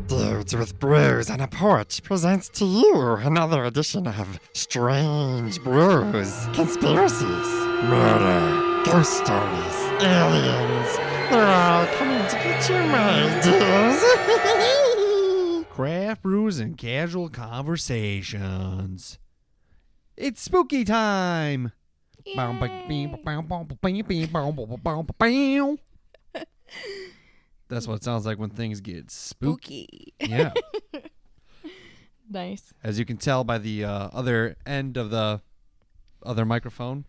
Dudes with Brews on a Porch presents to you another edition of Strange Brews, Conspiracies, Murder, Ghost Stories, Aliens. They're all coming to get you, my dears. Craft brews and casual conversations. It's spooky time. That's what it sounds like when things get spooky. Yeah. Nice. As you can tell by the other end of the other microphone,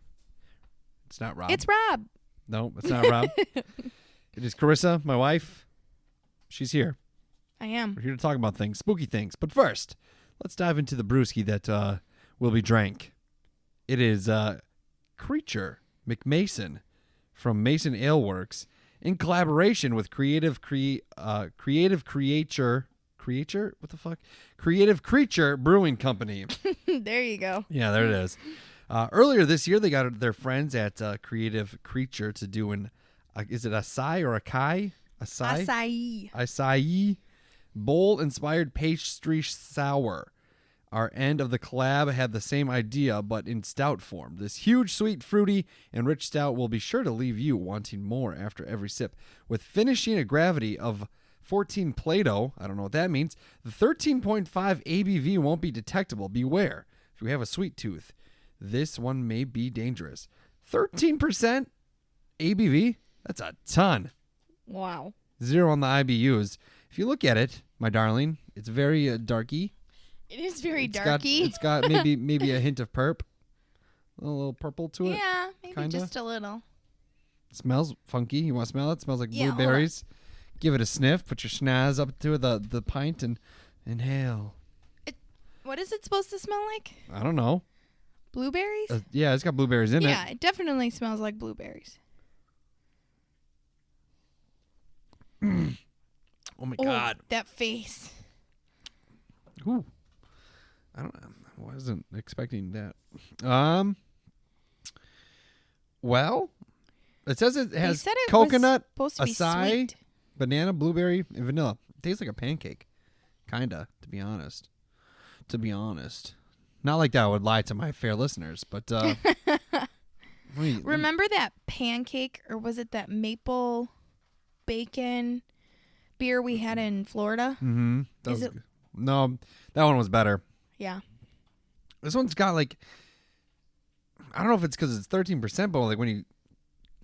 it's not Rob. It's Rob. No, it's not Rob. It is Corissa, my wife. She's here. I am. We're here to talk about things, spooky things. But first, let's dive into the brewski that will be drank. It is Creature McMason from Mason Ale Works in collaboration with Creative Creature. What the fuck? Creative Creature Brewing Company. There you go. Yeah, there it is. Earlier this year, they got their friends at Creative Creature to do an, is it acai or acai? Acai. Acai bowl-inspired pastry sour. Our end of the collab had the same idea, but in stout form. This huge, sweet, fruity, and rich stout will be sure to leave you wanting more after every sip. With finishing a gravity of 14 Plato, I don't know what that means, the 13.5 ABV won't be detectable. Beware. If you have a sweet tooth, this one may be dangerous. 13% ABV? That's a ton. Wow. 0 on the IBUs. If you look at it, my darling, it's very darky. It is very darky. It's got maybe a hint of perp. A little purple to it. Yeah, maybe kinda. just a little. Smells funky. You want to smell it? It smells like Yeah, blueberries. Give it a sniff. Put your schnoz up to the pint and inhale. What is it supposed to smell like? I don't know. Blueberries? Yeah, it's got blueberries in it. Yeah, it definitely smells like blueberries. Oh my God. That face. Ooh. I wasn't expecting that. Well, it says it has said it coconut, was supposed to be acai, sweet. banana, blueberry, and vanilla. It tastes like a pancake. Kinda, to be honest. Not like that I would lie to my fair listeners, but Remember that pancake, or was it that maple bacon beer we had in Florida? Mm-hmm. Is it? No, that one was better. Yeah. This one's got like, I don't know if it's because it's 13%, but like when you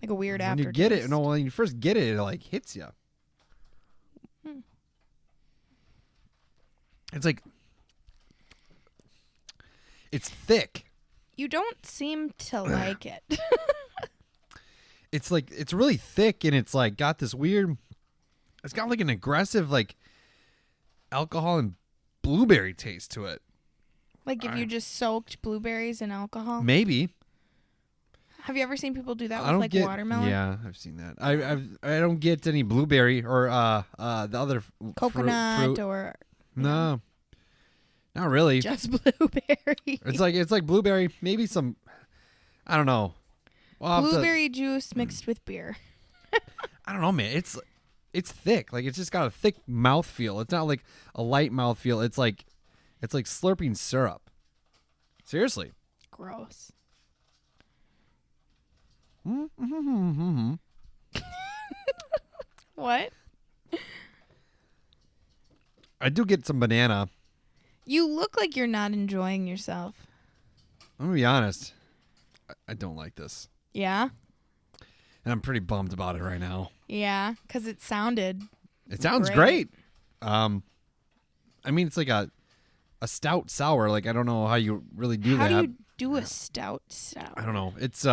Like a weird when aftertaste. you get it, no, when you first get it, it like hits you. It's like, it's thick. You don't seem to like it. It's like, it's really thick, and it's like got this weird, it's got like an aggressive like alcohol and blueberry taste to it. Like if you just soaked blueberries in alcohol. Maybe. Have you ever seen people do that I with don't watermelon? Yeah, I've seen that. I don't get any blueberry or the other Coconut fruit. or No, not really. just blueberry. It's like blueberry, maybe some. I don't know. Blueberry juice mixed with beer. I don't know, man. It's thick. Like it's just got a thick mouthfeel. It's not like a light mouthfeel. It's like slurping syrup. Seriously. Gross. Mm-hmm. What? I do get some banana. You look like you're not enjoying yourself. I'm gonna be honest. I don't like this, Yeah? and I'm pretty bummed about it right now. Yeah, because it sounded... It sounds great. I mean, it's like a stout sour. Like I don't know how you really do How that. do you do a stout sour? I don't know. It's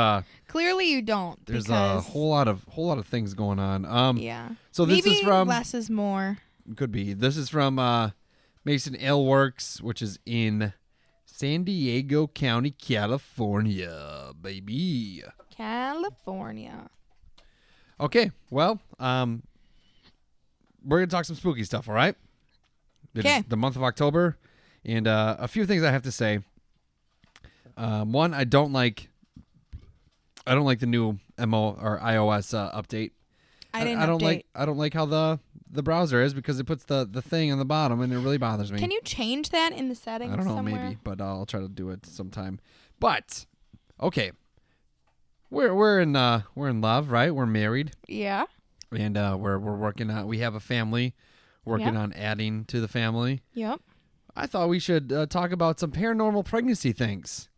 Clearly you don't. there's because, a whole lot of things going on. Yeah. So this Maybe is from less is more. could be. This is from Mason Ale Works, which is in San Diego County, California, baby. California. Okay, well, we're gonna talk some spooky stuff. All right. It is 'Kay. the month of October, and a few things I have to say. One, I don't like the new MO or iOS update. I didn't I don't update. like how the the browser is because it puts the thing on the bottom and it really bothers me. Can you change that in the settings? I don't know, somewhere? maybe, but I'll try to do it sometime. But okay, we're in love, right? We're married, Yeah. and we're working on. We have a family, working on adding to the family. Yep. I thought we should talk about some paranormal pregnancy things.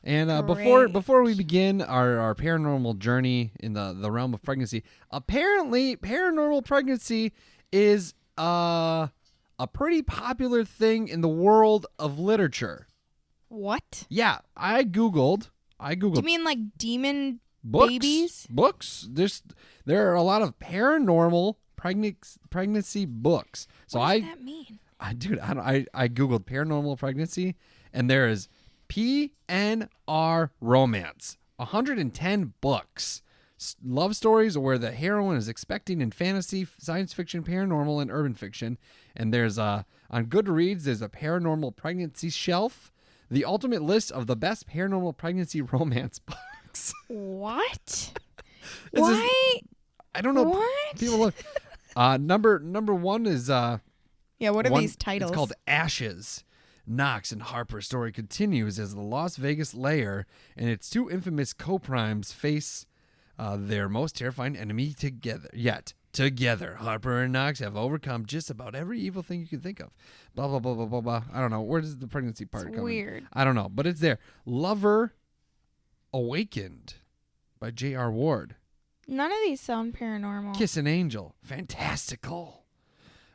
And Great. before we begin our paranormal journey in the realm of pregnancy, apparently paranormal pregnancy is a pretty popular thing in the world of literature. What? Yeah, I googled. Do you mean like demon books. babies? Books. There are a lot of paranormal pregnancy books. So What does that mean? I googled paranormal pregnancy, and there is PNR romance, 110 books, love stories where the heroine is expecting in fantasy, science fiction, paranormal, and urban fiction. And there's on Goodreads, there's a paranormal pregnancy shelf, the ultimate list of the best paranormal pregnancy romance books. What? This is- Why? I don't know. What? People look. Number one is Yeah, what are these titles? It's called Ashes. Knox and Harper's story continues as the Las Vegas lair and its two infamous co-primes face their most terrifying enemy together. Together, Harper and Knox have overcome just about every evil thing you can think of. Blah, blah, blah, blah, blah, blah. I don't know. Where does the pregnancy part It's come in? weird. I don't know, but it's there. Lover Awakened by J.R. Ward. None of these sound paranormal. Kiss an Angel. Fantastical.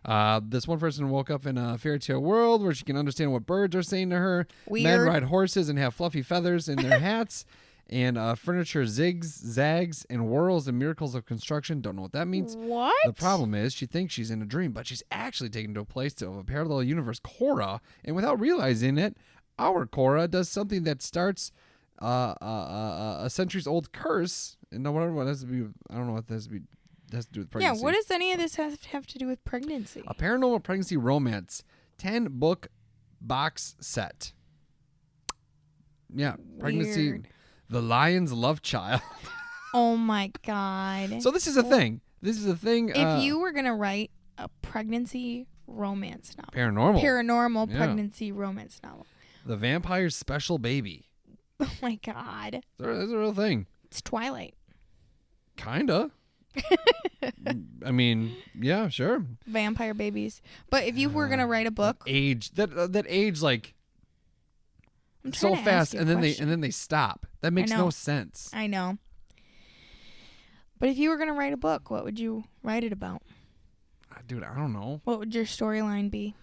This one person woke up in a fairy tale world where she can understand what birds are saying to her. Men Weird. ride horses and have fluffy feathers in their hats. And furniture zigs, zags, and whirls and miracles of construction. Don't know what that means. What? The problem is she thinks she's in a dream, but she's actually taken to a place of a parallel universe, Cora. And without realizing it, our Cora does something that starts a centuries-old curse. And no wonder what has to be. I don't know what has to do with pregnancy. Yeah, what does any of this have to do with pregnancy? A paranormal pregnancy romance 10-book box set. Yeah, pregnancy. Weird. The Lion's Love Child. Oh my God. So this is a thing. This is a thing. If you were going to write a pregnancy romance novel. Paranormal. Yeah. Pregnancy romance novel. The Vampire's Special Baby. Oh my God. That's a real thing. It's Twilight. Kinda. I mean, yeah, sure. Vampire babies. But if you were going to write a book. Age that age like I'm so trying to fast, ask you a and then question. they stop. That makes know. no sense. I know. But if you were going to write a book, what would you write it about? Dude, I don't know. What would your storyline be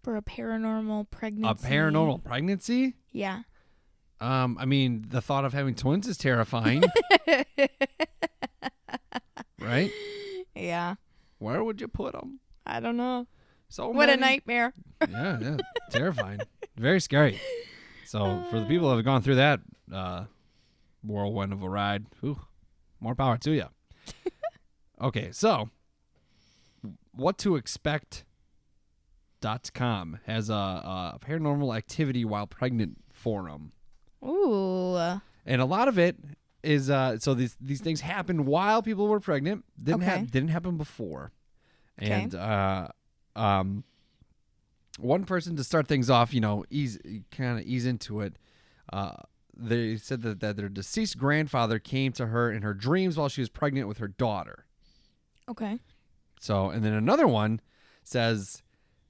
for a paranormal pregnancy? A paranormal pregnancy? Yeah. I mean, the thought of having twins is terrifying. Right? Yeah. Where would you put them? I don't know. So What a many. nightmare. Yeah, terrifying. Very scary. So for the people that have gone through that whirlwind of a ride, more power to you. Okay, so what to expect.com has a paranormal activity while pregnant forum. Ooh. And a lot of it is so these things happen while people were pregnant. Didn't happen before. Okay. And one person to start things off, ease into it. They said that their deceased grandfather came to her in her dreams while she was pregnant with her daughter. And Okay. then another one says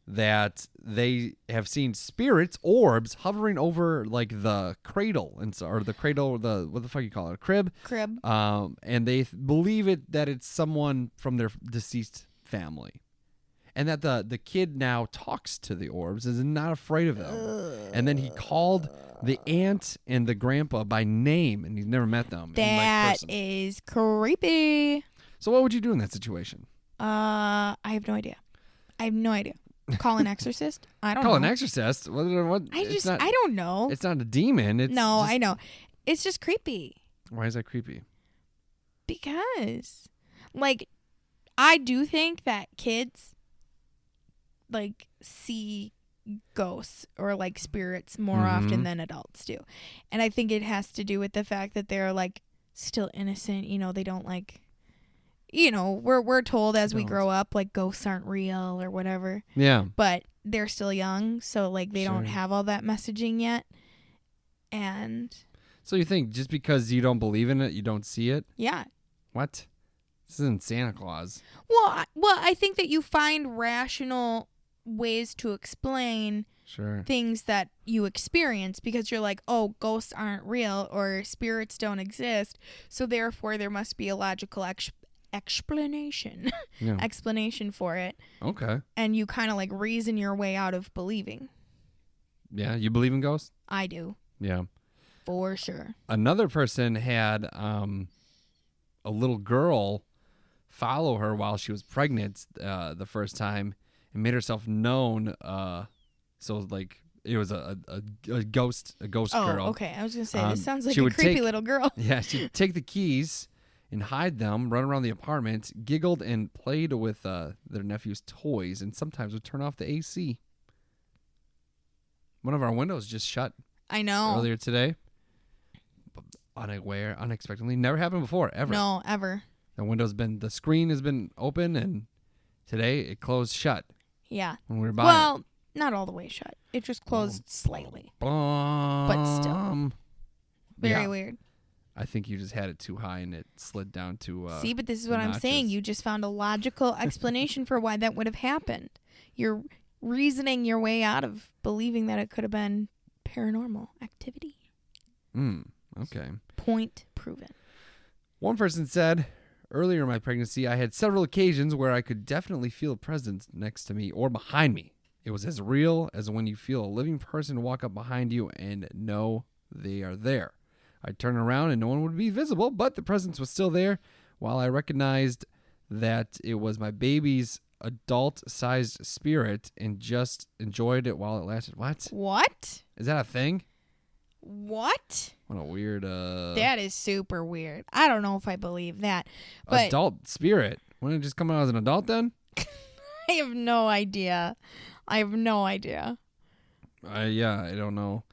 that they have seen spirits, orbs, hovering over like the cradle what the fuck you call it, a crib. Crib. And they believe that it's someone from their deceased family. And that the kid now talks to the orbs, is not afraid of them. And then he called the aunt and the grandpa by name, and he's never met them. That is creepy. So what would you do in that situation? I have no idea. Call an exorcist? I don't know. Call an exorcist? What? I don't know. It's not a demon. I know. It's just creepy. Why is that creepy? Because, I do think that kids, see ghosts or, spirits more often than adults do. And I think it has to do with the fact that they're, still innocent. They don't, we're told as we Don't. grow up, like, ghosts aren't real or whatever. Yeah. But they're still young, so, like, they don't Sure. have all that messaging yet. And, So you think just because you don't believe in it, you don't see it? yeah. What? This isn't Santa Claus. Well, I think that you find rational ways to explain Sure. things that you experience because you're like, oh, ghosts aren't real or spirits don't exist, so therefore there must be a logical explanation Yeah. explanation for it, Okay. and you kind of like reason your way out of believing. Yeah. You believe in ghosts? I do, Yeah. for sure. Another person had a little girl follow her while she was pregnant the first time and made herself known. So like it was a ghost girl. Oh, okay. I was gonna say this sounds like she a would creepy take- little girl. Yeah, she'd take the keys and hide them, run around the apartment, giggled and played with their nephew's toys, and sometimes would turn off the AC. One of our windows just shut I know. earlier today. Unexpectedly. Never happened before, ever. No, ever. The screen has been open, and today it closed shut Yeah. when we were buying Well, not all the way shut. It just closed slightly. it. but still. Very Yeah. weird. I think you just had it too high and it slid down to See, but this is what I'm saying. notches. You just found a logical explanation for why that would have happened. You're reasoning your way out of believing that it could have been paranormal activity. Okay. Point proven. One person said, earlier in my pregnancy, I had several occasions where I could definitely feel a presence next to me or behind me. It was as real as when you feel a living person walk up behind you and know they are there. I'd turn around and no one would be visible, but the presence was still there. While I recognized that it was my baby's adult-sized spirit and just enjoyed it while it lasted. What? What? Is that a thing? What? What a weird That is super weird. I don't know if I believe that. But adult spirit. Wouldn't it just come out as an adult then? I have no idea. I have no idea. Yeah, I don't know.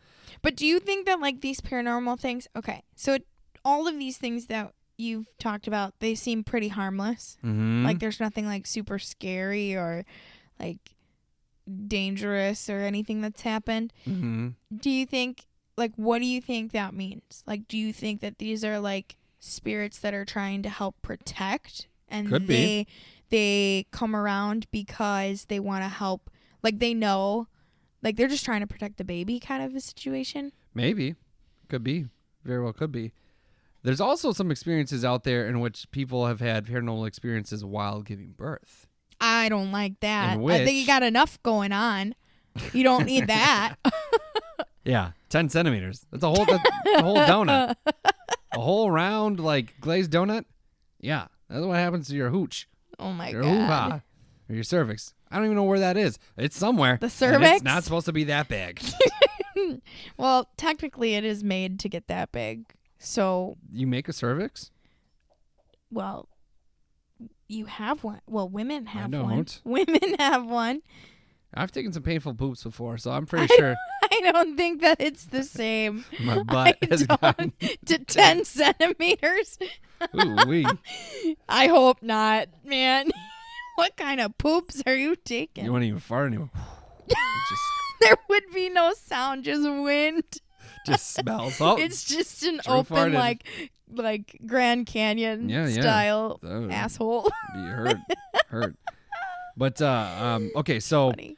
But do you think that, like, these paranormal things... Okay, so all of these things that you've talked about, they seem pretty harmless. Mm-hmm. Like, there's nothing, like, super scary or, like, dangerous or anything that's happened. Mm-hmm. Do you think... Like, what do you think that means? Like, do you think that these are, like, spirits that are trying to help protect? And Could be. they come around because they want to help... Like, they know... Like, they're just trying to protect the baby kind of a situation? Maybe. Could be. Very well could be. There's also some experiences out there in which people have had paranormal experiences while giving birth. I don't like that. In I think which- you got enough going on. You don't need that. Yeah. 10 centimeters. That's a whole donut. A whole round, like, glazed donut? Yeah. That's what happens to your hooch. Oh, my Your God. hoo-ha. Or your cervix. I don't even know where that is. It's somewhere. The and cervix? It's not supposed to be that big. Well, technically, it is made to get that big. So, You make a cervix? well, you have one. Well, women have one. don't. Women have one. I've taken some painful poops before, so I'm pretty sure I don't think that it's the same. my butt I has don't. gotten To 10 centimeters? ooh-wee. I hope not, man. What kind of poops are you taking? You won't even fart anymore. It There would be no sound, just wind. just smells. Oh, It's just an Drew open, farted. like Grand Canyon Yeah, yeah. style That would asshole. be hurt. But okay, so Funny.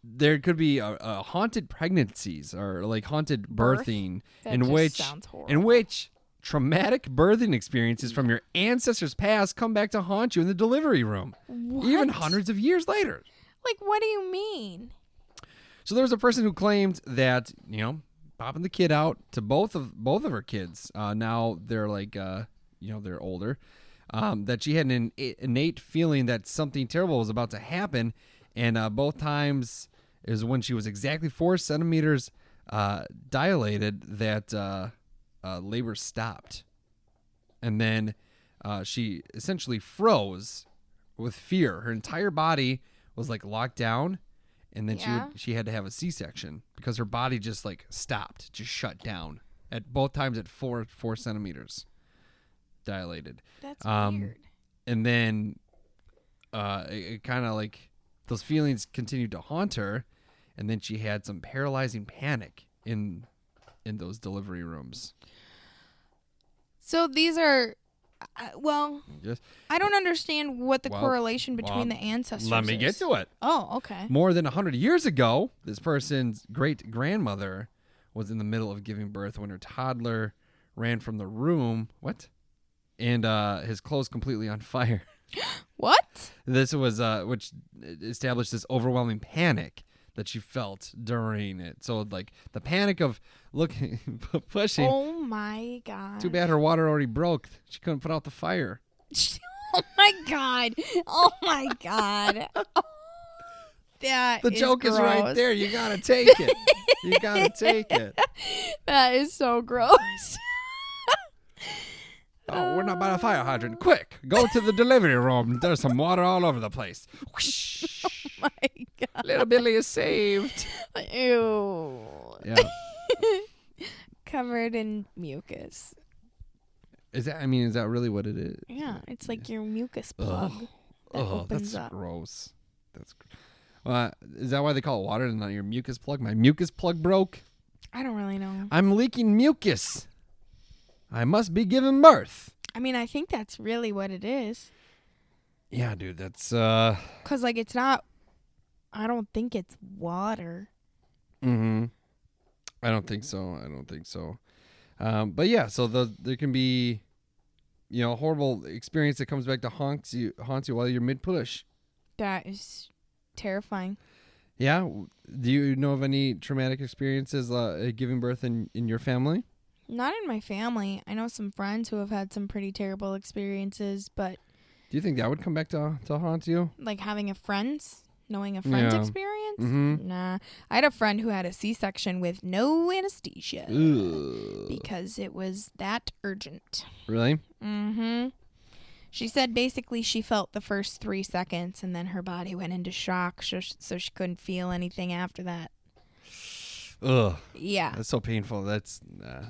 there could be a haunted pregnancies or like haunted Birth? birthing That in just which sounds horrible. in which traumatic birthing experiences from your ancestors' past come back to haunt you in the delivery room, even What? hundreds of years later. Like, what do you mean? So there was a person who claimed that, popping the kid out to both of her kids. Now they're like, they're older. That she had an innate feeling that something terrible was about to happen, and both times is when she was exactly 4 centimeters dilated that labor stopped, and then she essentially froze with fear. Her entire body was like locked down. And then Yeah. she had to have a C-section because her body just like stopped, just shut down at both times at 4 centimeters. dilated. That's weird. And then it kind of like those feelings continued to haunt her, and then she had some paralyzing panic in those delivery rooms. So these are, well, Yes. I don't understand what the Well, correlation between the ancestors Let me is. get to it. Oh, okay. More than 100 years ago, this person's great-grandmother was in the middle of giving birth when her toddler ran from the room. What? And his clothes completely on fire. What? This was which established this overwhelming panic that she felt during it. So like the panic of looking, pushing. Oh my God. Too bad her water already broke. She couldn't put out the fire. Oh my God. Oh my God. Oh, that The is joke is right gross. there. You gotta take it. You gotta take it. That is so gross. Oh, we're not by the fire hydrant. Quick, go to the delivery room. There's some water all over the place. Whoosh. My God. Little Billy is saved. Ew. Yeah. Covered in mucus. Is that really what it is? Yeah, it's like your mucus plug. Ugh. That Oh, opens that's up. gross. Is that why they call it water and not your mucus plug? My mucus plug broke. I don't really know. I'm leaking mucus. I must be giving birth. I mean, I think that's really what it is. Yeah, dude, that's Because, like, it's not, I don't think it's water. Mm-hmm. I don't think so. But yeah, so there can be, a horrible experience that comes back to haunts you while you're mid-push. That is terrifying. Yeah. Do you know of any traumatic experiences giving birth in your family? Not in my family. I know some friends who have had some pretty terrible experiences, but Do you think that would come back to haunt you? like knowing a friend's Yeah. experience? Mm-hmm. Nah. I had a friend who had a C-section with no anesthesia Ugh. because it was that urgent. Really? Mm-hmm. She said basically she felt the first 3 seconds and then her body went into shock, so she couldn't feel anything after that. Ugh. Yeah. That's so painful. That's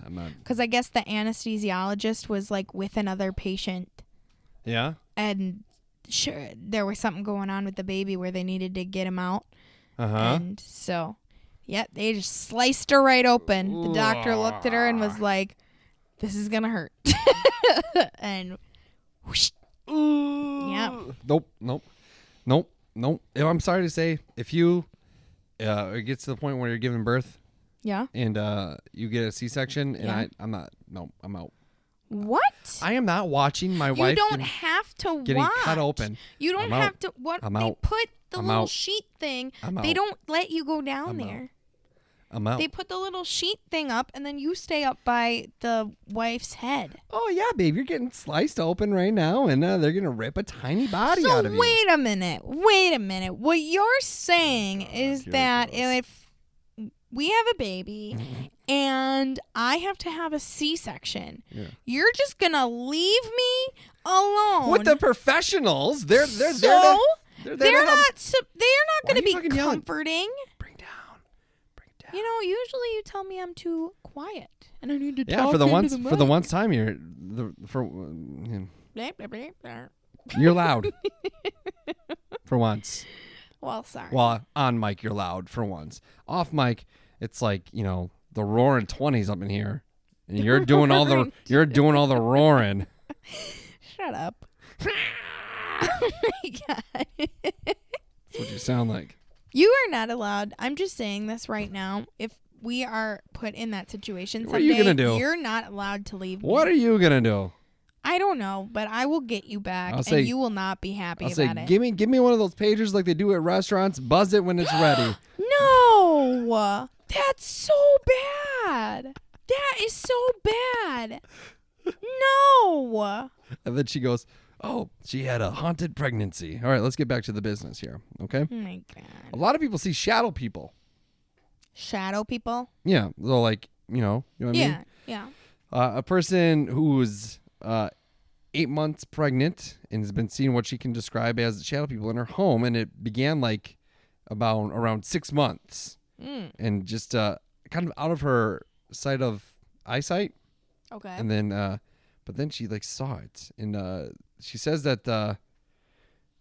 I'm not. Because I guess the anesthesiologist was like with another patient Yeah. and sure there was something going on with the baby where they needed to get him out. Uh-huh. And so, they just sliced her right open. The doctor looked at her and was like, this is going to hurt. And whoosh. Yeah. Nope. I'm sorry to say, if you it gets to the point where you're giving birth Yeah. and you get a C-section and Yeah. I'm not. No, I'm out. What? I am not watching my You wife don't have to getting watch. cut open. You don't I'm have out. to. What I'm they out. put the I'm little out. sheet thing. I'm They out. don't let you go down I'm out. there. I'm out. They put the little sheet thing up, and then you stay up by the wife's head. Oh yeah, babe, you're getting sliced open right now, and they're gonna rip a tiny body So out of you. wait a minute. What you're saying is you're that gross. if we have a baby and I have to have a C-section, Yeah. you're just gonna leave me alone. With the professionals, they're so there to they're help. not they're not Why are gonna you be fucking yelling? comforting. Bring down. You know, usually you tell me I'm too quiet and I need to Yeah, talk for the into once the for the mic. once time you're Blah, blah, blah, blah. you're loud. For once. Well, sorry. Well, on mic you're loud for once. Off mic, it's like, the roaring 20s up in here. And you're doing all the roaring. Shut up. Oh my God. That's what you sound like. You are not allowed. I'm just saying this right now. If we are put in that situation What are you someday, gonna do? you're not allowed to leave me. What are you gonna do? I don't know, but I will get you back, I'll say- and you will not be happy I'll about say, it. give me one of those pagers like they do at restaurants. Buzz it when it's ready. No, that's so bad. That is so bad. No. And then she goes, oh, she had a haunted pregnancy. All right, let's get back to the business here, okay? Oh my God. A lot of people see shadow people. Shadow people. Yeah, so like, you know what I mean? Yeah. A person who's 8 months pregnant and has been seeing what she can describe as shadow people in her home, and it began like around 6 months, and just kind of out of her eyesight, Okay. and then but then she like saw it, and she says that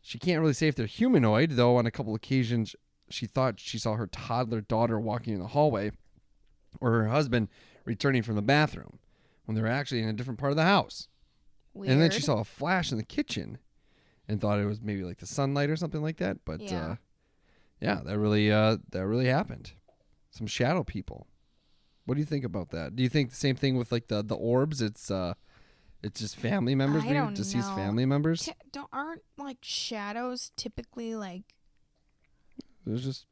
she can't really say if they're humanoid, though on a couple occasions she thought she saw her toddler daughter walking in the hallway, or her husband returning from the bathroom, when they were actually in a different part of the house. Weird. And then she saw a flash in the kitchen and thought it was maybe like the sunlight or something like that. But Yeah. that really happened. Some shadow people. What do you think about that? Do you think the same thing with like the orbs? It's just family members, I don't deceased know. family members. Aren't like shadows typically like? It's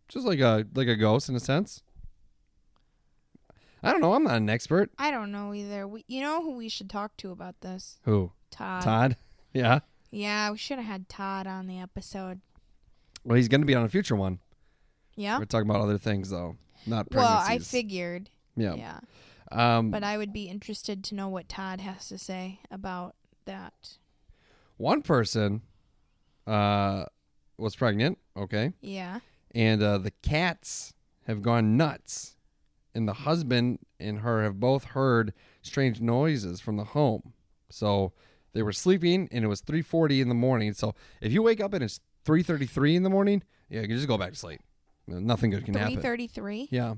just like a ghost in a sense. I don't know. I'm not an expert. I don't know either. You know who we should talk to about this? Who? Todd. Todd? Yeah. Yeah, we should have had Todd on the episode. Well, he's going to be on a future one. Yeah. We're talking about other things, though, not Well, pregnancies. I figured. Yeah. Yeah. But I would be interested to know what Todd has to say about that. One person was pregnant, okay? Yeah. And the cats have gone nuts. And the husband and her have both heard strange noises from the home. So they were sleeping, and it was 3:40 in the morning. So if you wake up and it's 3:33 in the morning, yeah, you can just go back to sleep. Nothing good can happen. 3:33? Yeah.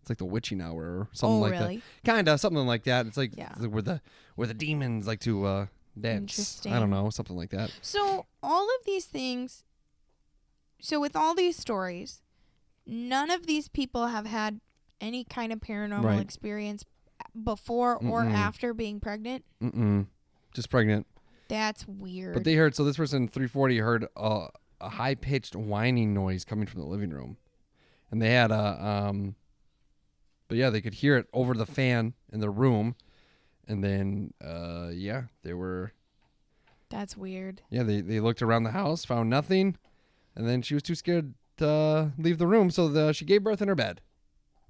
It's like the witching hour or something like really? that. Kind of, something like that. It's like Yeah. where the demons like to dance. Interesting. I don't know, something like that. So all of these things, so with all these stories, none of these people have had any kind of paranormal Right. experience before or after being pregnant. Just pregnant. That's weird. But they heard, so this person 340 heard a high-pitched whining noise coming from the living room. And they had but yeah, they could hear it over the fan in the room. And then, they were... That's weird. Yeah, they looked around the house, found nothing. And then she was too scared to leave the room, so she gave birth in her bed.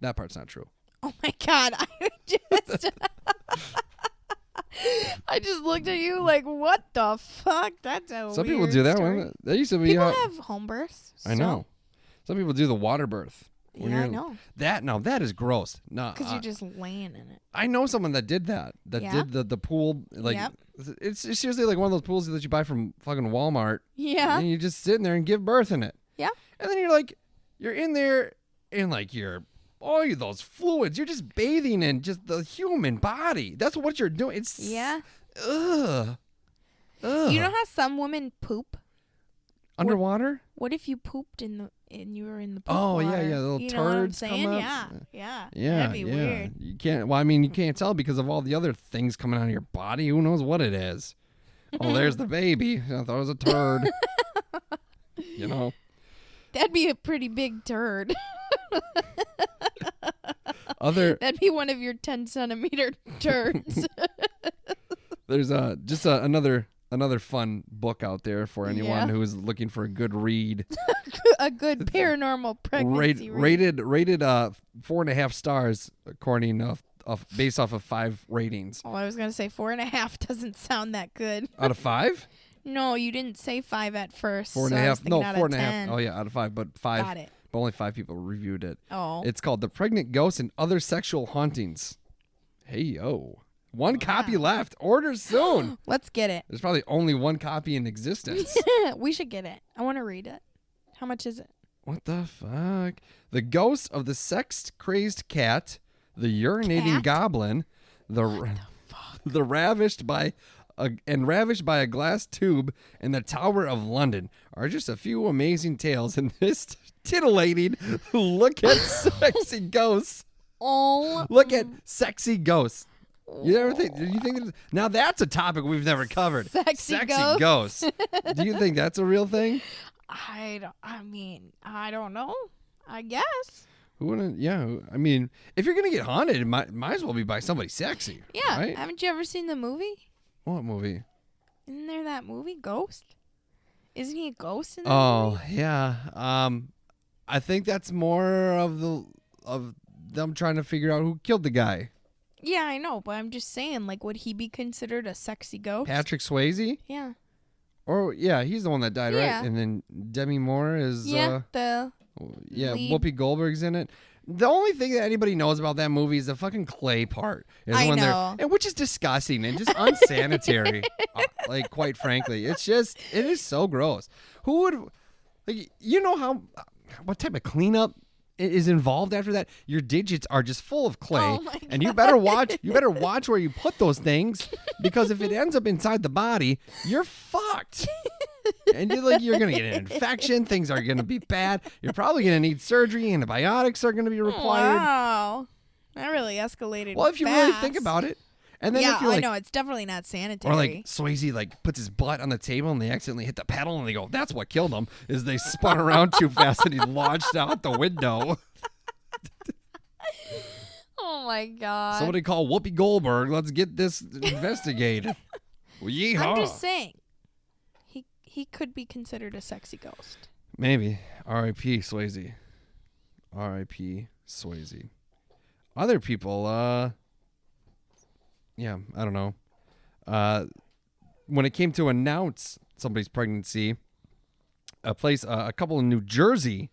That part's not true. Oh my God. I just looked at you like, what the fuck? That's a Some weird people do that story. one. That used to be... People have home births. I know. Some people do the water birth. Yeah, I know. That is gross. No, Because you're just laying in it. I know someone that did that. Yeah? Did the pool. Like, Yep. it's seriously like one of those pools that you buy from fucking Walmart. Yeah. And you just sit in there and give birth in it. Yeah. And then you're in there and like those fluids. You're just bathing in just the human body. That's what you're doing. It's Yeah. Ugh. You know how some women poop? Underwater? What if you pooped and you were in the poop Oh, water? yeah, the little you know what I'm turds saying? come up. Yeah. Yeah, That'd be weird. You can't. Well, I mean, you can't tell because of all the other things coming out of your body. Who knows what it is? Oh, there's the baby. I thought it was a turd. You know. That'd be a pretty big turd. That'd be one of your 10-centimeter turds. There's just another fun book out there for anyone who is looking for a good read. A good paranormal pregnancy read. Rated 4.5 stars according based off of 5 ratings. Oh, I was gonna say 4.5 doesn't sound that good. Out of 5? No, you didn't say 5 at first. 4.5. No, 4.5. 10. Oh yeah, out of 5, but 5. Got it. But only 5 people reviewed it. Oh. It's called The Pregnant Ghost and Other Sexual Hauntings. Hey yo. One copy left. Order soon. Let's get it. There's probably only one copy in existence. We should get it. I want to read it. How much is it? What the fuck? The ghost of the sex-crazed cat, the urinating goblin, the ravished by a glass tube, and the Tower of London are just a few amazing tales in this titillating look at sexy ghosts. Oh. Look at sexy ghosts. You ever think? Do you think now that's a topic we've never covered? Sexy ghosts. Do you think that's a real thing? I don't know. I guess. Who wouldn't? Yeah. I mean, if you're gonna get haunted, it might as well be by somebody sexy. Yeah. Right? Haven't you ever seen the movie? What movie? Isn't there that movie Ghost? Isn't he a ghost in that movie? Yeah. I think that's more of them trying to figure out who killed the guy. Yeah, I know, but I'm just saying, like, would he be considered a sexy ghost? Patrick Swayze? Yeah. Or yeah, he's the one that died, Yeah. right? And then Demi Moore is the yeah, lead. Whoopi Goldberg's in it. The only thing that anybody knows about that movie is the fucking clay part. I know. And which is disgusting and just unsanitary. Like, quite frankly, it is so gross. Who would, like, you know what type of cleanup is involved after that? Your digits are just full of clay, Oh my and you better watch where you put those things, because if it ends up inside the body, you're fucked. And you're gonna get an infection. Things are gonna be bad. You're probably gonna need surgery. Antibiotics are gonna be required. Wow, that really escalated. Well, if you really think about it, and then yeah, if you're I like, know it's definitely not sanitary. or like Swayze like puts his butt on the table and they accidentally hit the pedal and they go, "That's what killed him." Is they spun around too fast and he launched out the window. Oh my god! Somebody call Whoopi Goldberg. Let's get this investigated. Well, yeehaw. I'm just saying, he could be considered a sexy ghost. Maybe. R.I.P. Swayze. R.I.P. Swayze. Other people, yeah, I don't know. When it came to announce somebody's pregnancy, a couple in New Jersey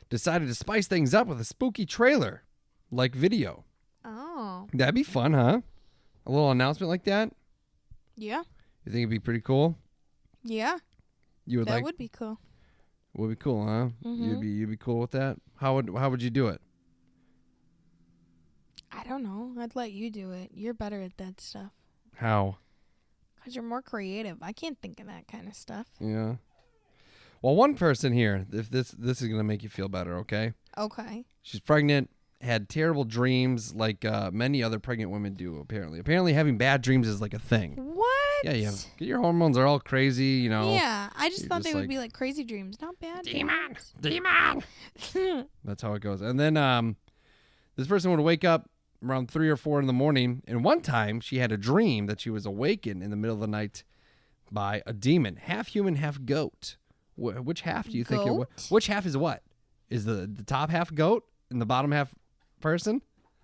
decided to spice things up with a spooky trailer, like video. Oh. That'd be fun, huh? A little announcement like that? Yeah. You think it'd be pretty cool? Yeah. You would that like? would be cool. Would be cool, huh? Mhm. You'd be cool with that? How would you do it? I don't know. I'd let you do it. You're better at that stuff. How? Because you're more creative. I can't think of that kind of stuff. Yeah. Well, one person here, if this is gonna make you feel better, okay? Okay. She's pregnant, had terrible dreams like many other pregnant women do, apparently. Apparently having bad dreams is like a thing. What? Yeah. Your hormones are all crazy, you know. Yeah. I just you're thought just they would like, be like crazy dreams, not bad Demon! dreams. Demon! That's how it goes. And then this person would wake up around 3 or 4 in the morning, and one time she had a dream that she was awakened in the middle of the night by a demon, half human, half goat. Which half do you think it was? Goat? Which half is what? Is the top half goat and the bottom half person?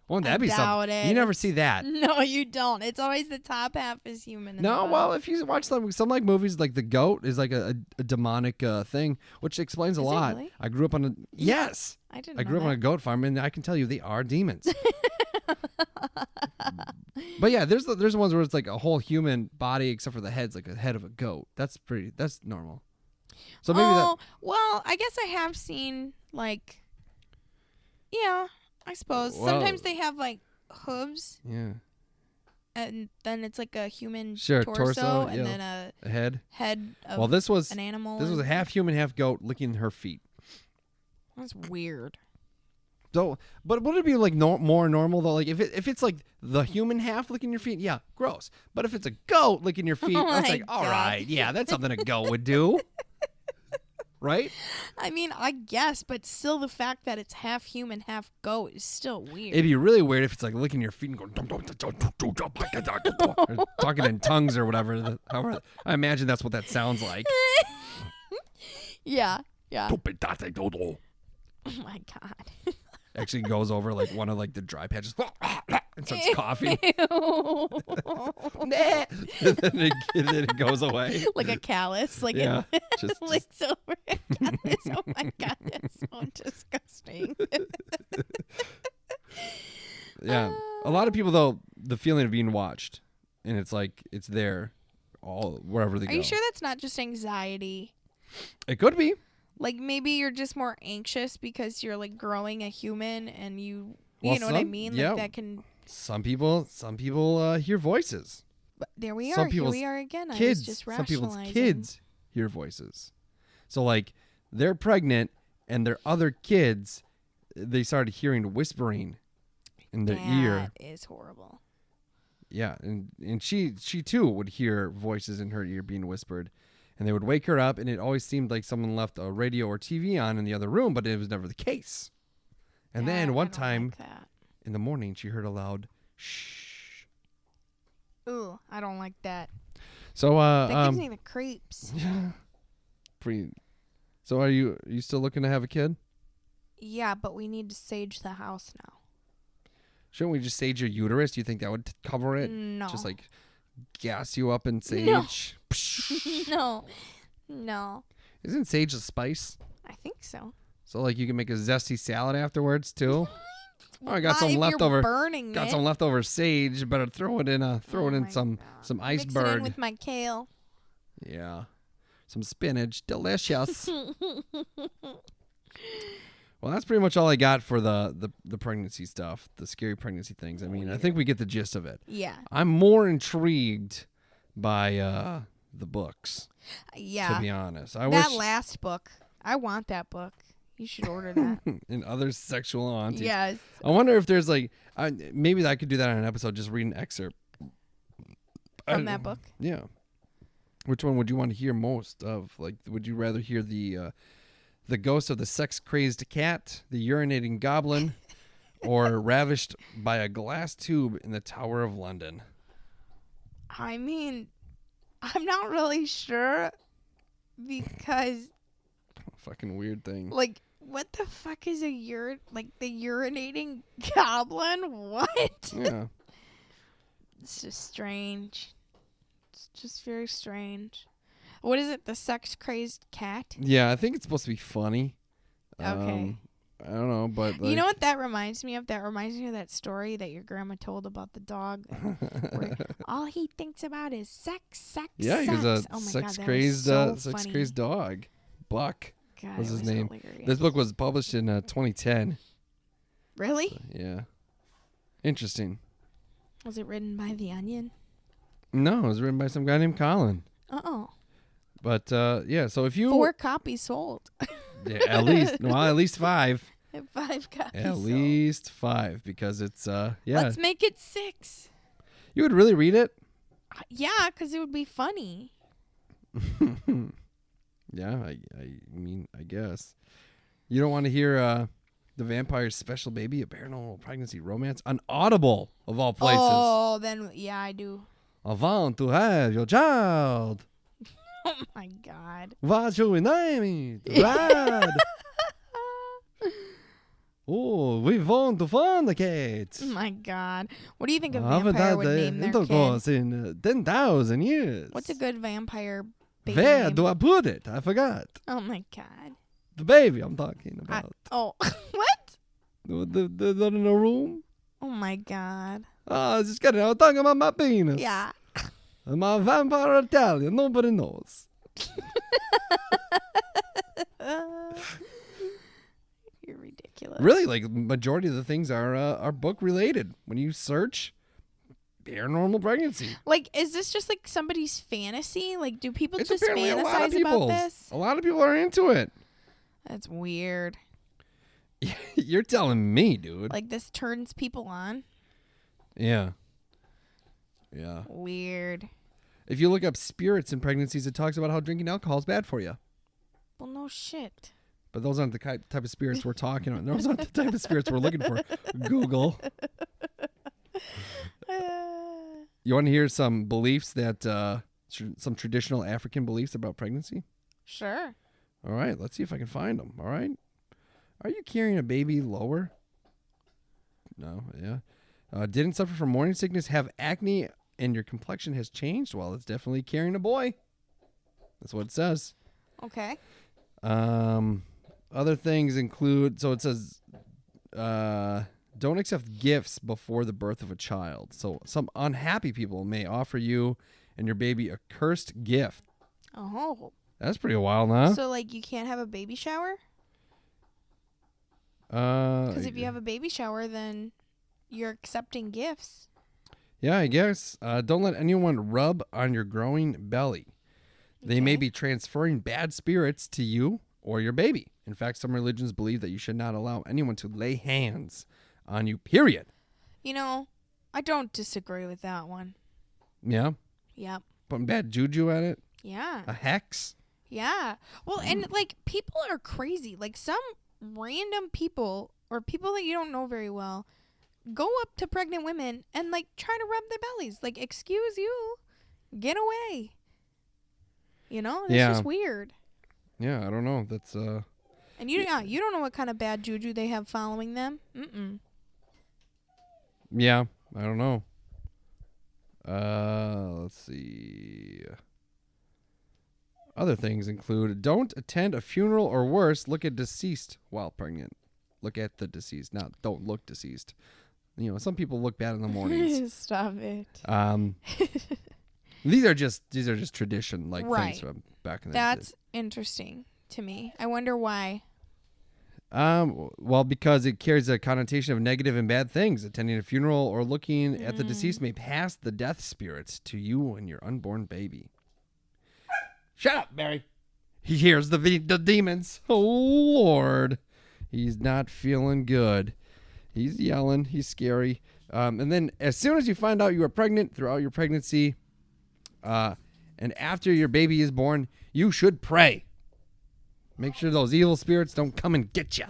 Wouldn't that be doubt something? it. You never see that. No, you don't. It's always the top half is human. And the No, bottom. well, if you watch some like movies, like the goat is like a demonic thing, which explains a Is it lot. really? I grew up on yes. I didn't I know grew up on that. a goat farm, and I can tell you they are demons. But yeah, there's the ones where it's like a whole human body except for the head's like a head of a goat. That's normal. So maybe well, I guess I have seen like, yeah, I suppose Well- sometimes they have like hooves, yeah, and then it's like a human Sure, torso, torso, and yeah. then a a head. head of Well, this was an animal. a and- half human, half goat licking her feet. That's weird. So, but would it be like more normal though? Like if it's like the human half licking your feet, yeah, gross. But if it's a goat licking your feet, Oh that's my like, all God. right, yeah, that's something a goat would do, right? I mean, I guess, but still, the fact that it's half human, half goat is still weird. It'd be really weird if it's like licking your feet and going, or talking in tongues or whatever. However, I imagine that's what that sounds like. Yeah. Oh my God. Actually goes over like one of like the dry patches and starts coughing. Ew. and then it goes away. Like a callus, like Yeah, it just- licks over a callus. Oh my God, that's so disgusting. Yeah. A lot of people though, the feeling of being watched, and it's like it's there, all wherever they Are go. you sure that's not just anxiety? It could be. Like maybe you're just more anxious because you're like growing a human, and you Well, know what I some- mean? yeah. Like that can. Some people hear voices. But there we Some are. Here people's we are again. I Kids, was just some people's rationalizing. kids hear voices. So like they're pregnant and their other kids, they started hearing whispering in their ear. That is horrible. Yeah, and she too would hear voices in her ear being whispered, and they would wake her up, and it always seemed like someone left a radio or TV on in the other room, but it was never the case. And That- then I one don't time like that. in the morning, she heard a loud shh. Ooh, I don't like that. So That gives me the creeps. So are you still looking to have a kid? Yeah, but we need to sage the house now. Shouldn't we just sage your uterus? Do you think that would cover it? No. Just like gas you up in sage? No. No. Isn't sage a spice? I think so. So like you can make a zesty salad afterwards too? Oh, I got some If you're leftover. burning Got it. some leftover sage. Better throw it in. Oh my some God. Mix it iceberg. in with my kale. Yeah, some spinach. Delicious. Well, that's pretty much all I got for the pregnancy stuff, the scary pregnancy things. I mean, I think we get the gist of it. Yeah. I'm more intrigued by the books. Yeah. To be honest, That last book. I want that book. You should order that. and other sexual hauntings. Yes. I wonder if there's like maybe I could do that on an episode. Just read an excerpt From that book. Yeah. Which one would you want to hear most of? Like, would you rather hear the ghost of the sex-crazed cat, the urinating goblin, or ravished by a glass tube in the Tower of London? I mean, I'm not really sure because, Fucking weird thing. like, what the fuck is the urinating goblin? What? Yeah. It's just strange. It's just very strange. What is it? The sex-crazed cat? Yeah, I think it's supposed to be funny. Okay. I don't know, but You know what that reminds me of? That reminds me of that story that your grandma told about the dog. Where all he thinks about is sex. Yeah, he was a Oh my sex-crazed God, that was so funny. dog. Buck God, was it his name. hilarious. This book was published in 2010. Really? Yeah. Interesting. Was it written by The Onion? No, it was written by some guy named Colin. Uh-oh. But yeah, so if you 4 copies sold. yeah, at least 5. 5 copies At sold. least 5 because it's yeah. Let's make it 6. You would really read it? Yeah, because it would be funny. Yeah, I mean, I guess. You don't want to hear The Vampire's Special Baby, a paranormal pregnancy romance on Audible, of all places. Oh, then, yeah, I do. I want to have your child. Oh, my God. What's your name? Rad. Oh, we want to fornicate. Oh, my God. What do you think a I haven't vampire had would name their intercourse kid? in 10,000 years. What's a good vampire baby Where name? do I put it? I forgot. Oh, my God. The baby I'm talking about. Oh, what? The in the room. Oh, my God. Oh, I just kidding. I was talking about my penis. Yeah. I'm a vampire Italian. Nobody knows. You're ridiculous. Really, like majority of the things are book related. When you search paranormal pregnancy, Like, is this just like somebody's fantasy? Like, do people it's just apparently a lot of fantasize about people. this? A lot of people are into it. That's weird. You're telling me, dude. Like, this turns people on? Yeah. Yeah. Weird. If you look up spirits in pregnancies, it talks about how drinking alcohol is bad for you. Well, no shit. But those aren't the type of spirits we're talking about. Those aren't the type of spirits we're looking for. Google. You want to hear some beliefs that, some traditional African beliefs about pregnancy? Sure. All right, let's see if I can find them. All right. Are you carrying a baby lower? No, yeah. Didn't suffer from morning sickness, have acne, and your complexion has changed? Well, it's definitely carrying a boy. That's what it says. Okay. Other things include, so it says, don't accept gifts before the birth of a child. So some unhappy people may offer you and your baby a cursed gift. Oh. That's pretty wild, huh? So, like, you can't have a baby shower? Because if you have a baby shower, then you're accepting gifts. Yeah, I guess. Don't let anyone rub on your growing belly. They may Okay. be transferring bad spirits to you or your baby. In fact, some religions believe that you should not allow anyone to lay hands on you, period. You know, I don't disagree with that one. Yeah? Yep. Putting bad juju at it? Yeah. A hex? Yeah. Well, and like people are crazy. Like some random people or people that you don't know very well go up to pregnant women and like try to rub their bellies. Like, excuse you, get away. You know, it's just weird. Yeah, I don't know. That's And you don't know what kind of bad juju they have following them. Mm-mm. yeah, I don't know. Let's see. Other things include don't attend a funeral or worse, look at deceased while pregnant. look at the deceased. Not don't look deceased. You know, some people look bad in the mornings. Stop it. These are just tradition like Right. things from back in the That's interesting to me. I wonder why. Well, because it carries a connotation of negative and bad things. Attending a funeral or looking at the deceased may pass the death spirits to you and your unborn baby. Shut up, Barry. He hears the demons. Oh, Lord. He's not feeling good. He's yelling. He's scary. And then as soon as you find out you are pregnant throughout your pregnancy, and after your baby is born, you should pray. Make sure those evil spirits don't come and get you.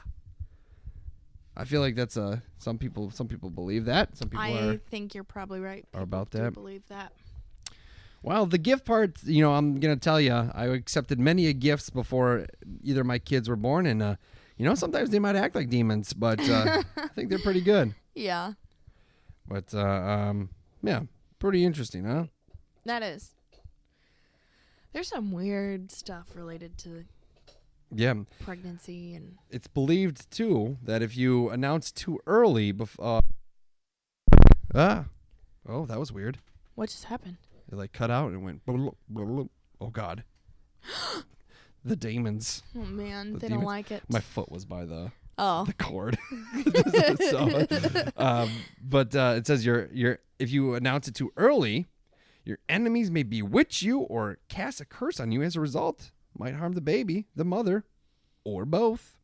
I feel like that's some people believe that. Some people I think you're probably right. are about People that. do believe that. Well, the gift part, you know, I'm going to tell you, I accepted many gifts before either my kids were born. And, you know, sometimes they might act like demons, but I think they're pretty good. Yeah, But, yeah, pretty interesting, huh? that is. There's some weird stuff related to Yeah. pregnancy and It's believed, too, that if you announce too early, oh, that was weird. what just happened? It like cut out and went. Oh God, the demons. Oh man, The they demons. don't like it. My foot was by the Oh, cord. But it says if you announce it too early, your enemies may bewitch you or cast a curse on you. As a result, might harm the baby, the mother, or both.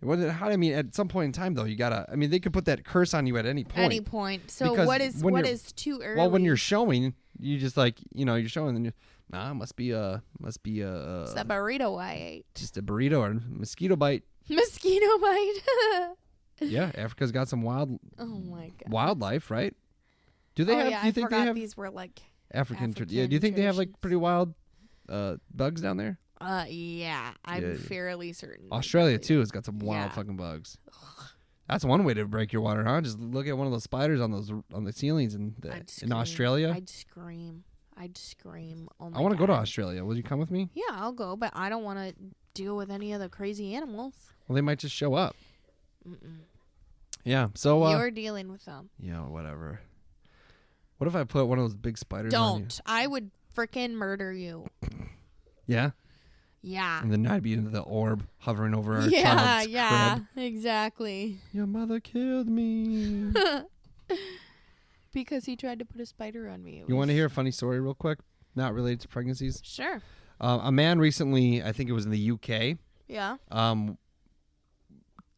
I mean, at some point in time, though, you gotta. I mean, they could put that curse on you at any point. any point. So Because what is when what you're- is too early? Well, when you're showing, you just like you're showing, and you must be a it's that burrito I ate. just a burrito or mosquito bite. Mosquito bite. Yeah, Africa's got some Oh my god. wildlife, right? Do they have? Yeah, Do you I think forgot they have these were like. African? African Do you think they have like traditions. pretty wild bugs down there? Yeah, I'm Yeah. fairly certain. Australia too has got some wild Yeah. fucking bugs. That's one way to break your water, huh? Just look at one of those spiders on the ceilings in Australia. I'd scream. Oh my I want to go to God. Australia. Will you come with me? Yeah, I'll go, but I don't want to deal with any of the crazy animals. Well, they might just show up. Yeah. So You're dealing with them. yeah, whatever. What if I put one of those big spiders on you? Don't. I would frickin' murder you. Yeah. Yeah. And then I'd be into the orb hovering over our Yeah, child's yeah, crib. exactly. Your mother killed me. Because he tried to put a spider on me. You want to hear a funny story real quick? Not related to pregnancies. Sure. A man recently, I think it was in the UK, Yeah.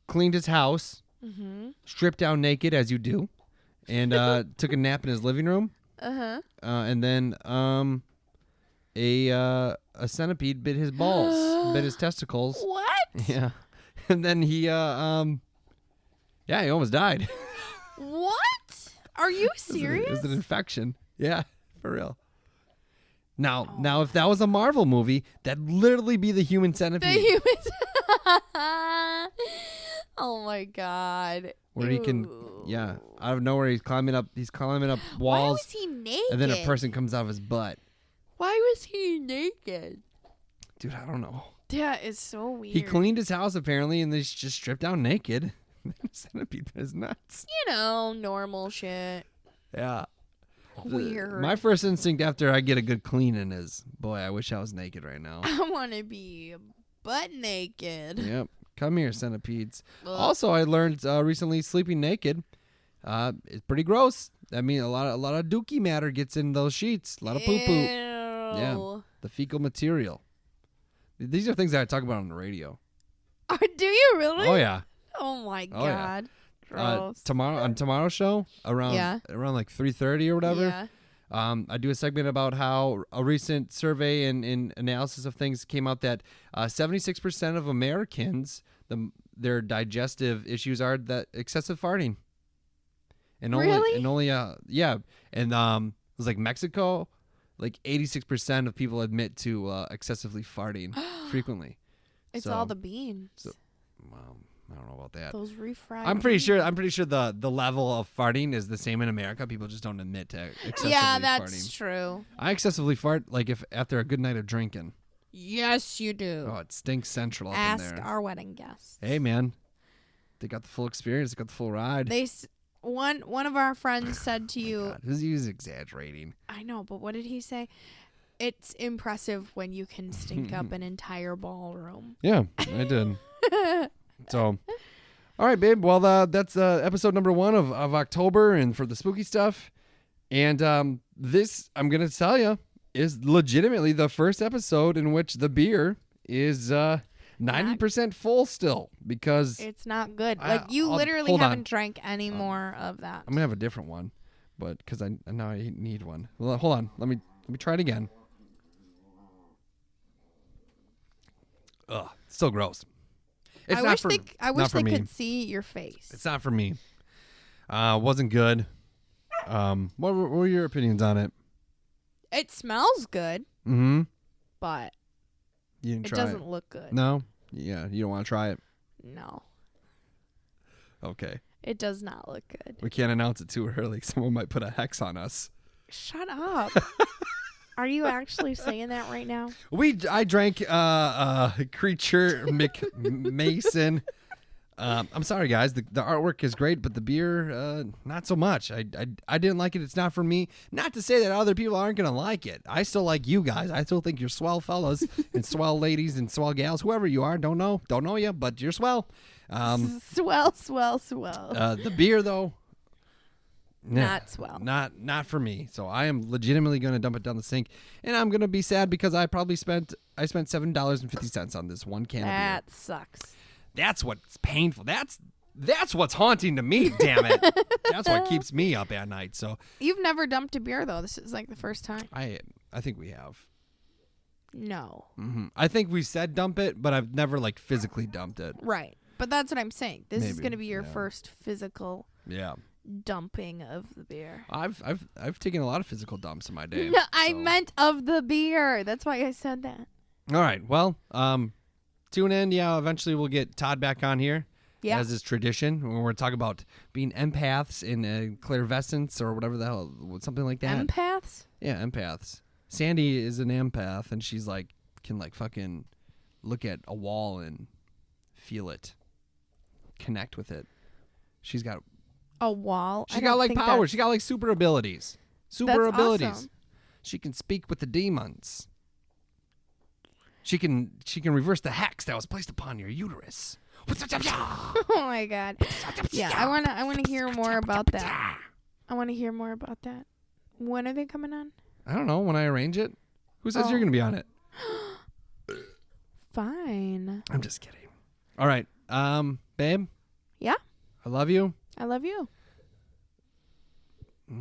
cleaned his house, Mm-hmm. stripped down naked as you do, and took a nap in his living room. Uh-huh. And then a centipede bit his balls, bit his testicles. What? Yeah. And then he almost died. What? Are you It serious? was an infection. Yeah, for real. Now, if that was a Marvel movie, that'd literally be the human The centipede, humans. Oh my god. where he can, Ew. out of nowhere he's climbing up Why walls, was he naked? and then a person comes out of his butt. Why was he naked? Dude, I don't know. That is so weird. He cleaned his house apparently, and then he's just stripped down naked. Centipede bit his nuts. You know, normal shit. Yeah. Weird. My first instinct after I get a good cleaning is, boy, I wish I was naked right now. I want to be butt naked. Yep. Come here, centipedes. Ugh. Also, I learned recently sleeping naked is pretty gross. I mean, a lot of dookie matter gets in those sheets. A lot of poo poo. Ew. The fecal material. These are things that I talk about on the radio. Oh, do you really? Oh yeah. Oh my Oh, yeah. god. Gross. Tomorrow's show around like 3:30 or whatever. Yeah. I do a segment about how a recent survey and analysis of things came out that 76% of Americans, their digestive issues are that excessive farting. And only, Really? And only, it was like Mexico, like 86% of people admit to excessively farting frequently. It's So- all the beans. Well, I don't know about that. Those refried. I'm pretty sure the level of farting is the same in America. People just don't admit to excessively Yeah, that's farting. true. I excessively fart like if after a good night of drinking. Yes, you do. Oh, it stinks central up Ask in there. our wedding guests. Hey, man. They got the full experience. They got the full ride. One of our friends said to you, God, he was exaggerating. I know, but what did he say? It's impressive when you can stink up an entire ballroom. Yeah, I did. So, all right, babe. Well, that's episode number 1 of October and for the spooky stuff. And this, I'm going to tell you, is legitimately the first episode in which the beer is 90% full still because It's not good. Like, you literally haven't drank any more of that. I'm going to have a different one, but because I now I need one. Well, hold on. Let me try it again. Ugh, still gross. It's I wish not for they me. could see your face. It's not for me. Wasn't good. What were your opinions on it? It smells good, Mm-hmm. but You didn't it try doesn't look good. No? Yeah, you don't want to try it? No, Okay. it does not look good. We can't announce it too early. Someone might put a hex on us. Shut up. Are you actually saying that right now? I drank Creature McMason. I'm sorry, guys. The artwork is great, but the beer, not so much. I didn't like it. It's not for me. Not to say that other people aren't going to like it. I still like you guys. I still think you're swell fellas and swell ladies and swell gals. Whoever you are, don't know you, but you're swell. Swell. The beer, though, nah, Not swell. Not for me. So I am legitimately going to dump it down the sink, and I'm going to be sad because I spent $7.50 on this one can of beer. That sucks. That's what's painful. That's what's haunting to me, damn it. That's what keeps me up at night. So You've never dumped a beer, though. This is like the first time. I think we have. No. Mm-hmm. I think we said dump it, but I've never like physically dumped it. Right. But that's what I'm saying. This is Maybe, going to be your yeah. first physical Yeah. dumping of the beer. I've taken a lot of physical dumps in my day. No, I so. meant of the beer. That's why I said that. All right. Well, tune in. Yeah, eventually we'll get Todd back on here. Yeah. As is tradition. When we're talking about being empaths in clairvoyance or whatever the hell, something like that. Empaths? Yeah, empaths. Sandy is an empath, and she's like, can like fucking look at a wall and feel it, connect with it. She's got A wall? She got like powers. She got like super abilities. Super That's abilities. awesome. She can speak with the demons. She can reverse the hex that was placed upon your uterus. Oh my god. Yeah, I wanna hear more about that. I want to hear more about that. When are they coming on? I don't know. When I arrange it, who says Oh. you're going to be on it? Fine. I'm just kidding. All right, babe. Yeah, I love you. I love you.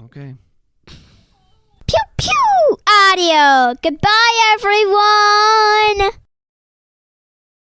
Okay. Pew pew! Audio. Goodbye, everyone!